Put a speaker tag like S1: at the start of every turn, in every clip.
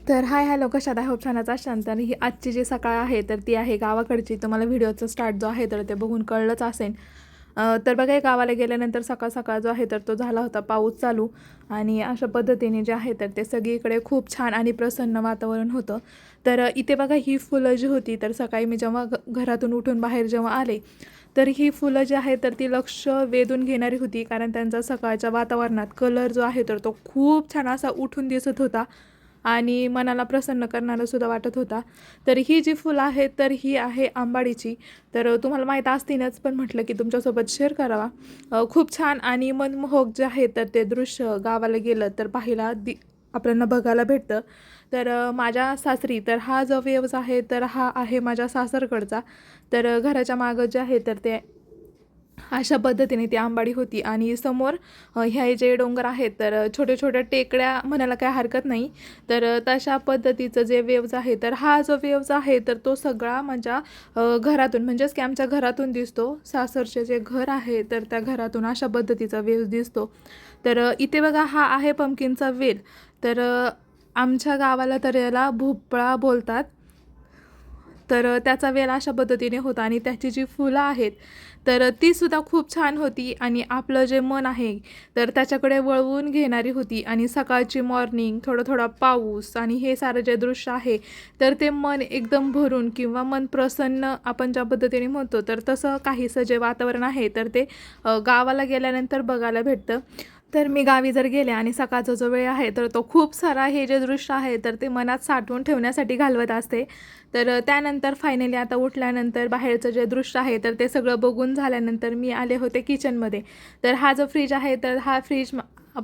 S1: तर hi hello, कशात आहे? होप छानच असाल. तर ही आजची जी सकाळ आहे तर ती आहे गावाकडची. तुम्हाला व्हिडिओचा स्टार्ट जो आहे तर ते बघून कळलंच असेल. तर बघा, गावाला गेल्यानंतर सकाळ सकाळ जो आहे तर तो झाला होता पाऊस चालू. आणि अशा पद्धतीने जे आहे तर ते सगळीकडे खूप छान आणि प्रसन्न वातावरण होतं. तर इथे बघा, ही फुलं जी होती तर सकाळी मी जेव्हा घरातून उठून बाहेर जेव्हा आले तर ही फुलं जी आहे तर ती लक्ष वेधून घेणारी होती. कारण त्यांचा सकाळच्या वातावरणात कलर जो आहे तर तो खूप छान असा उठून दिसत होता आणि मनाला प्रसन्न करणारा सुद्धा वाटत होता. तर ही जी फुलं आहेत तर ही आहे आंबाडीची. तर तुम्हाला माहीत असतीलच, पण म्हटलं की तुमच्यासोबत शेअर करावा. खूप छान आणि मनमोहक जे आहे तर ते दृश्य गावाला गेलं तर पाहायला आपल्याला बघायला भेटतं. तर माझ्या सासरी तर हा जो वेव्ज आहे तर हा आहे माझ्या सासरकडचा. तर घराच्या मागं जे आहे तर ते अशा पद्धतीने ती आंबाडी होती आणि समोर ह्या जे डोंगर आहेत तर छोट्या छोट्या टेकड्या म्हणायला काय हरकत नाही. तर तशा पद्धतीचं जे वेव्ज आहे तर हा जो वेव्ज आहे तर तो सगळा माझ्या घरातून, म्हणजेच की आमच्या घरातून दिसतो. सासरचे जे घर आहे तर त्या घरातून अशा पद्धतीचा वेव्ज दिसतो. तर इथे बघा, हा आहे पंपकिनचा वेल. तर आमच्या गावाला तर याला भोपळा बोलतात. तर त्याचा वेल अशा पद्धतीने होता आणि त्याची जी फुलं आहेत तर तीसुद्धा खूप छान होती आणि आपलं जे मन आहे तर त्याच्याकडे वळवून घेणारी होती. आणि सकाळची मॉर्निंग, थोडा थोडा पाऊस आणि हे सारं जे दृश्य आहे तर ते मन एकदम भरून किंवा मन प्रसन्न आपण ज्या पद्धतीने म्हणतो तर तसं काहीसं जे वातावरण आहे तर ते गावाला गेल्यानंतर बघायला भेटतं. तर मी गावी जर गेले आणि सकाळचा जो वेळ आहे तर तो खूप सारा हे जे दृश्य आहे तर ते मनात साठवून ठेवण्यासाठी घालवत असते. तर त्यानंतर फायनली आता उठल्यानंतर बाहेरचं जे दृश्य आहे तर ते सगळं बघून झाल्यानंतर मी आले होते किचनमध्ये. तर हा जो फ्रीज आहे तर हा फ्रीज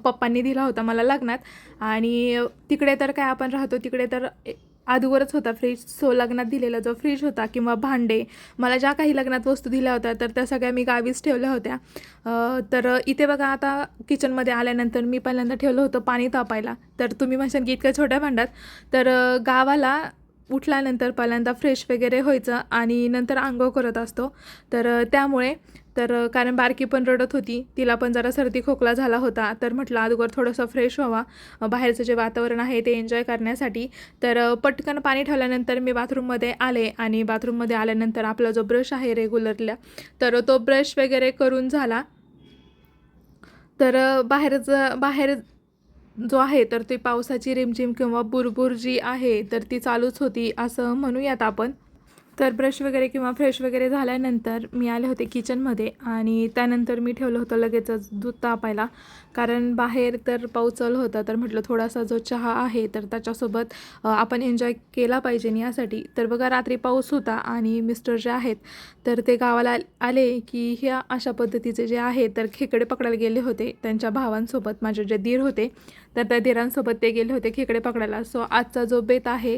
S1: पप्पांनी दिला होता मला लग्नात. आणि तिकडे तर काय आपण राहतो तिकडे तर अगोदरच होता फ्रीज. सो लग्नात दिलेला जो फ्रीज होता किंवा भांडे, मला ज्या काही लग्नात वस्तू दिल्या होत्या तर त्या सगळ्या मी गावीच ठेवल्या होत्या. तर इथे बघा, आता किचनमध्ये आल्यानंतर मी पहिल्यांदा ठेवलं होतं पाणी तापायला. तर तुम्ही म्हणशाल की इतक्या छोट्या भांड्यात. तर गावाला उठल्यानंतर पहिल्यांदा फ्रेश वगैरे व्हायचं आणि नंतर अंघोळ करत असतो. तर त्यामुळे तर कारण बारकी पण रडत होती, तिला पण जरा सर्दी खोकला झाला होता. तर म्हटलं अगोदर थोडंसं फ्रेश व्हावा, बाहेरचं जे वातावरण आहे ते एन्जॉय करण्यासाठी. तर पटकन पाणी ठेवल्यानंतर मी बाथरूममध्ये आले आणि बाथरूममध्ये आल्यानंतर आपला जो ब्रश आहे रेग्युलरला तर तो ब्रश वगैरे करून झाला. तर बाहेर जो आहे तर ती पावसाची रिमझिम किंवा बुरबुर जी आहे तर ती चालूच होती असं म्हणूयात आपण. तर ब्रश वगैरे किंवा फ्रेश वगैरे झाल्यानंतर मी आले होते किचनमध्ये आणि त्यानंतर मी ठेवलं होतं लगेचच दूध तापायला. कारण बाहेर तर पाऊस चालू होता तर म्हटलं थोडासा जो चहा आहे तर त्याच्यासोबत आपण एन्जॉय केला पाहिजे यासाठी. तर बघा, रात्री पाऊस होता आणि मिस्टर जे आहेत तर ते गावाला आले की ह्या अशा पद्धतीचे जे आहे तर खेकडे पकडायला गेले होते त्यांच्या भावांसोबत. माझे जे दीर होते तर त्या दिरांसोबत ते गेले होते खेकडे पकडायला. सो आजचा जो बेत आहे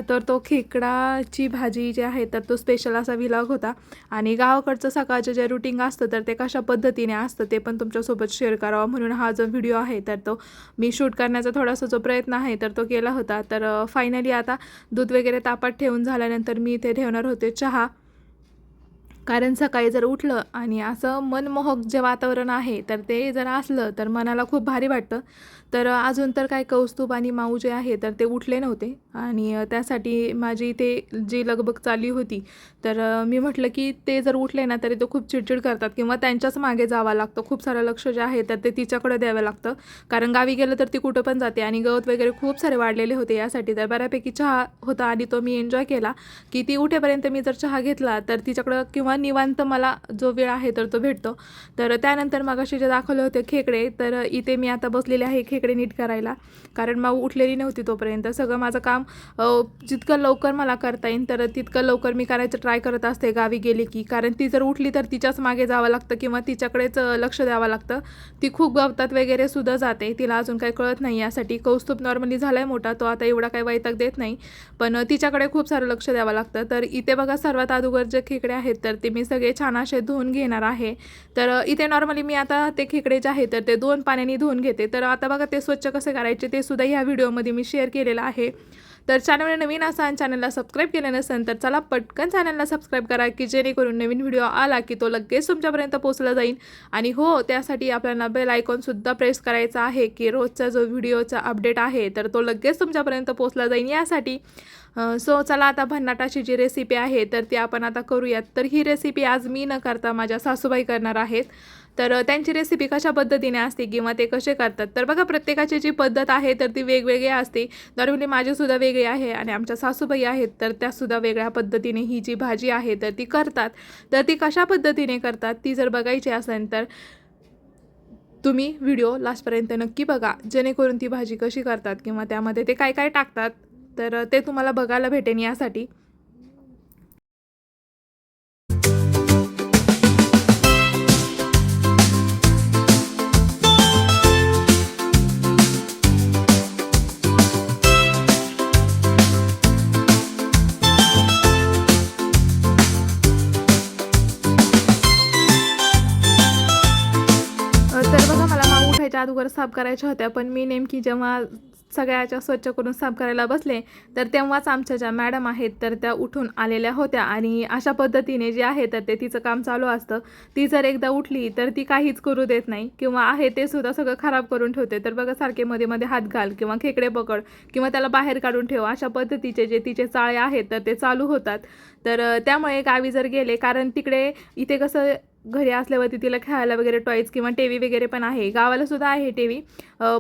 S1: तर तो खेकडाची भाजी जी आहे तर तो स्पेशल असा व्लॉग होता. आणि गावाकडचं सकाळचं जे रुटीन असतं तर ते कशा पद्धतीने असतं ते पण तुमच्यासोबत शेअर करावा म्हणून हा जो व्हिडिओ आहे तर तो मी शूट करण्याचा थोडासा जो प्रयत्न आहे तर तो केला होता. तर फायनली आता दूध वगैरे तापात ठेवून झाल्यानंतर मी इथे ठेवणार होते चहा. कारण सकाळी जर उठलं आणि असं मनमोहक जे वातावरण आहे तर ते जर असलं तर मनाला खूप भारी वाटतं. तर अजून तर काय कौस्तुभ आणि माऊ जे आहे तर ते उठले नव्हते आणि त्यासाठी माझी ते जी लगबग चालली होती. तर मी म्हटलं की ते जर उठले ना तरी ते खूप चिडचिड करतात किंवा त्यांच्याच मागे जावं लागतं. खूप सारं लक्ष जे आहे तर ते तिच्याकडे द्यावं लागतं. कारण गावी गेलं तर ती कुठं पण जाते आणि गवत वगैरे खूप सारे वाढलेले होते यासाठी. तर बऱ्यापैकी चहा होता आणि तो मी एन्जॉय केला की ती उठेपर्यंत मी जर चहा घेतला तर तिच्याकडं किंवा निवांत मला जो वेळ आहे तर तो भेटतो. तर त्यानंतर मगाशी जे दाखवले होते खेकडे तर इथे मी आता बसलेले आहे खेकडे नीट करायला. कारण माऊ उठलेली नव्हती तोपर्यंत सगळं माझं काम जितकं लवकर मला करता येईल तर तितकं लवकर मी करायचं ट्राय करत असते गावी गेली की. कारण ती जर उठली तर तिच्याच मागे जावं लागतं किंवा तिच्याकडेच लक्ष द्यावं लागतं. ती खूप गवतात वगैरे सुद्धा जाते, तिला अजून काही कळत नाही यासाठी. कौस्तुभ नॉर्मली झाला आहे मोठा, तो आता एवढा काही वैताग देत नाही, पण तिच्याकडे खूप सारं लक्ष द्यावं लागतं. तर इथे बघा, सर्वात अगोदर जे खेकडे आहेत तर ते मी सगळे छान असे धुवून घेणार आहे. तर इथे नॉर्मली मी आता ते खेकडे जे आहेत तर ते 2 पाण्याने धुवून घेते. तर आता बघा ते स्वच्छ कसे करायचे ते सुद्धा ह्या व्हिडिओमध्ये मी शेअर केलेलं आहे. तर चॅनलवर नवीन असाल, चॅनलला सबस्क्राईब केलं नसेल तर चला पटकन चॅनलला सबस्क्राईब करा, की जेणेकरून नवीन व्हिडिओ आला की तो लगेच तुमच्यापर्यंत पोहोचला जाईल. आणि हो, त्यासाठी आपल्याला बेल आयकॉनसुद्धा प्रेस करायचा आहे, की रोजचा जो व्हिडिओचा अपडेट आहे तर तो लगेच तुमच्यापर्यंत पोहोचला जाईल यासाठी. सो चला आता भन्नाटाची जी रेसिपी आहे तर ती आपण आता करूयात. तर ही रेसिपी आज मी न करता माझ्या सासूबाई करणार आहेत. तर त्यांची रेसिपी कशा पद्धतीने असते किंवा ते कसे करतात, तर बघा प्रत्येकाची जी पद्धत आहे तर ती वेगवेगळी असते. नॉर्मली माझीसुद्धा वेगळी आहे आणि आमच्या सासूबाई आहेत तर त्यासुद्धा वेगळ्या पद्धतीने ही जी भाजी आहे तर ती करतात. तर ती कशा पद्धतीने करतात ती जर बघायची असेल तर तुम्ही व्हिडिओ लास्टपर्यंत नक्की बघा, जेणेकरून ती भाजी कशी करतात किंवा त्यामध्ये ते काय काय टाकतात तर ते तुम्हाला बघायला भेटेन यासाठी. तर बघा मला माऊ उठायच्या अगोदर साफ करायच्या होत्या, पण मी नेमकी जेव्हा सगळ्याच्या स्वच्छ करून साफ करायला बसले तर तेव्हाच आमच्या ज्या मॅडम आहेत तर त्या उठून आलेल्या होत्या. आणि अशा पद्धतीने जे आहे तर ते तिचं काम चालू असतं. ती जर एकदा उठली तर ती काहीच करू देत नाही किंवा आहे ते सुद्धा सगळं खराब करून ठेवते. तर बघा सारखे मध्ये मध्ये हात घाल किंवा खेकडे पकड किंवा त्याला बाहेर काढून ठेव, अशा पद्धतीचे जे तिचे चाळे आहेत तर ते चालू होतात. तर त्यामुळे गावी जर गेले, कारण तिकडे इथे कसं घरी असल्यावरती तिला खेळायला वगैरे टॉयज किंवा टीव्ही वगैरे पण आहे, गावाला सुद्धा आहे टीव्ही,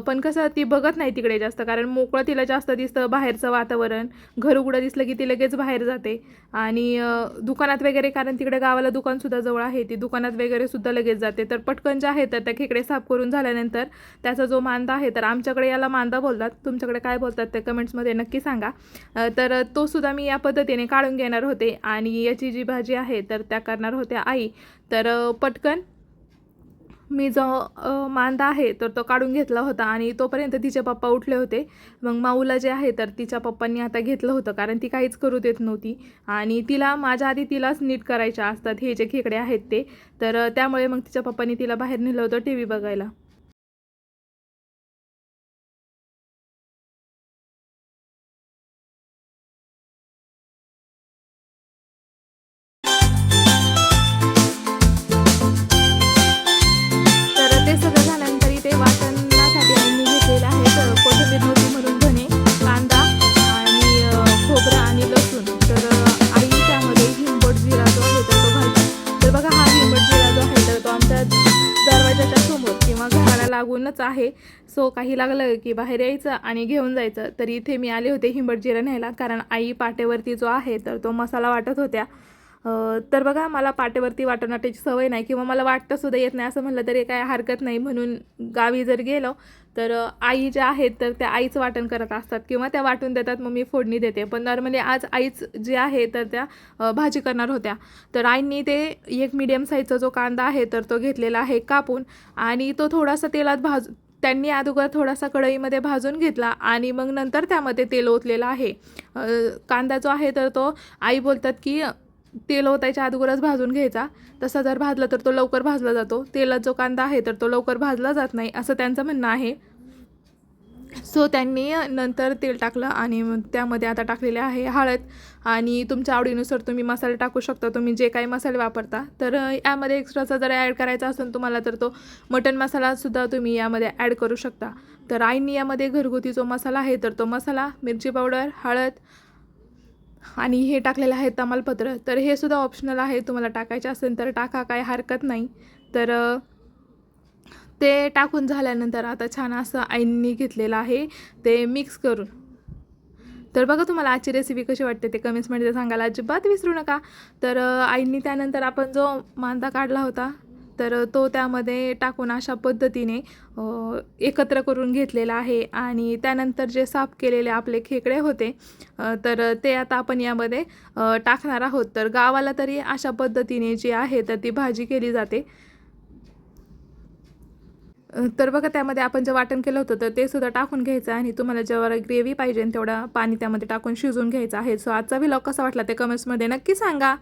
S1: पण कसं ती बघत नाही तिकडे जास्त, कारण मोकळं तिला जास्त दिसतं बाहेरचं वातावरण. घर उघडं दिसलं की ती लगेच बाहेर जाते. आणि दुकानात वगैरे, कारण तिकडे गावाला दुकानसुद्धा जवळ आहे, ती दुकानात वगैरे सुद्धा लगेच जाते. तर पटकन जे आहे तर त्या खेकडे साफ करून झाल्यानंतर त्याचा जो मांदा आहे, तर आमच्याकडे याला मांदा बोलतात, तुमच्याकडे काय बोलतात ते कमेंट्समध्ये नक्की सांगा. तर तो सुद्धा मी या पद्धतीने काढून घेणार होते. आणि याची जी भाजी आहे तर त्या करणार होत्या आई. तर पटकन मी जो मांदा आहे तर तो काढून घेतला होता आणि तोपर्यंत तिचे पप्पा उठले होते. मग माऊला जे आहे तर तिच्या पप्पांनी आता घेतलं होतं, कारण ती काहीच करू देत नव्हती आणि तिला माझ्या आधी तिलाच नीट करायच्या असतात हे जे खेकडे आहेत ते. तर त्यामुळे मग तिच्या पप्पांनी तिला बाहेर नेलं होतं टीव्ही बघायला. तर ते सगळं झाल्यानंतर इथे वाटणासाठी आईने घेतलेले आहेत कोथिंबीर नव्हती म्हणून धने, कांदा आणि खोबरं आणि लसूण. तर आई त्यामध्ये हिंबड जिरा जो आहे तर तो घालतात. तर बघा हा हिंबड जिरा जो आहे तर तो आमच्या दरवाजाच्या समोर किंवा घराला लागूनच आहे. सो काही लागलं की बाहेर यायचं आणि घेऊन जायचं. तर इथे मी आले होते हिंबड जिरा न्यायला, कारण आई पाट्यावरती जो आहे तर तो मसाला वाटत होत्या. तर बघा मला पाट्यावरती वाटण्याची सवय नाही किंवा मला वाटतंसुद्धा येत नाही, असं म्हटलं तरी काय हरकत नाही. म्हणून गावी जर गेलो तर आई ज्या आहेत तर त्या आईचं वाटण करत असतात किंवा त्या वाटून देतात, मग मी फोडणी देते. पण नॉर्मली आज आईच जे आहे तर त्या भाजी करणार होत्या. तर आईंनी ते एक मीडियम साईजचा जो कांदा आहे तर तो घेतलेला आहे कापून, आणि तो थोडासा तेलात त्यांनी अगोदर थोडासा कढईमध्ये भाजून घेतला आणि मग नंतर त्यामध्ये तेल ओतलेलं आहे. कांदा जो आहे तर तो आई बोलतात की तेल ओतायच्या अगोदरच भाजून घ्यायचा, तसा जर भाजला तर तो लवकर भाजला जातो. तेलात जो कांदा आहे तर तो लवकर भाजला जात नाही, असं त्यांचं म्हणणं आहे. सो त्यांनी नंतर तेल टाकलं आणि त्यामध्ये आता टाकलेले आहे हळद. आणि तुमच्या आवडीनुसार तुम्ही मसाले टाकू शकता, तुम्ही जे काही मसाले वापरता. तर यामध्ये एक्स्ट्राचा जर ॲड करायचा असेल तुम्हाला तर तो मटन मसालासुद्धा तुम्ही यामध्ये ॲड करू शकता. तर आईंनी यामध्ये घरगुती जो मसाला आहे तर तो मसाला, मिरची पावडर, हळद आणि हे टाकलेलं आहे तमालपत्र. तर हे सुद्धा ऑप्शनल आहे, तुम्हाला टाकायचे असेल तर टाका, काय हरकत नाही. तर ते टाकून झाल्यानंतर आता छान असं आईंनी घेतलेलं आहे ते मिक्स करून. तर बघा तुम्हाला आजची रेसिपी कशी वाटते ते कमेंट्समध्ये सांगायला अजिबात विसरू नका. तर आईंनी त्यानंतर आपण जो मांदा काढला होता तर तो त्यामध्ये टाकून अशा पद्धतीने एकत्र करून घेतलेला आहे. आणि त्यानंतर जे साफ केलेले आपले खेकडे होते तर ते आता आपण यामध्ये टाकणार आहोत. तर गावाला तरी अशा पद्धतीने जी आहे तर ती भाजी केली जाते. तर बघा त्यामध्ये आपण जे वाटण केलं होतं तर ते सुद्धा टाकून घ्यायचं आणि तुम्हाला जेवढा ग्रेव्ही पाहिजे तेवढा पाणी त्यामध्ये टाकून शिजवून घ्यायचं आहे. सो आजचा व्लॉग कसा वाटला ते कमेंट्समध्ये नक्की सांगा.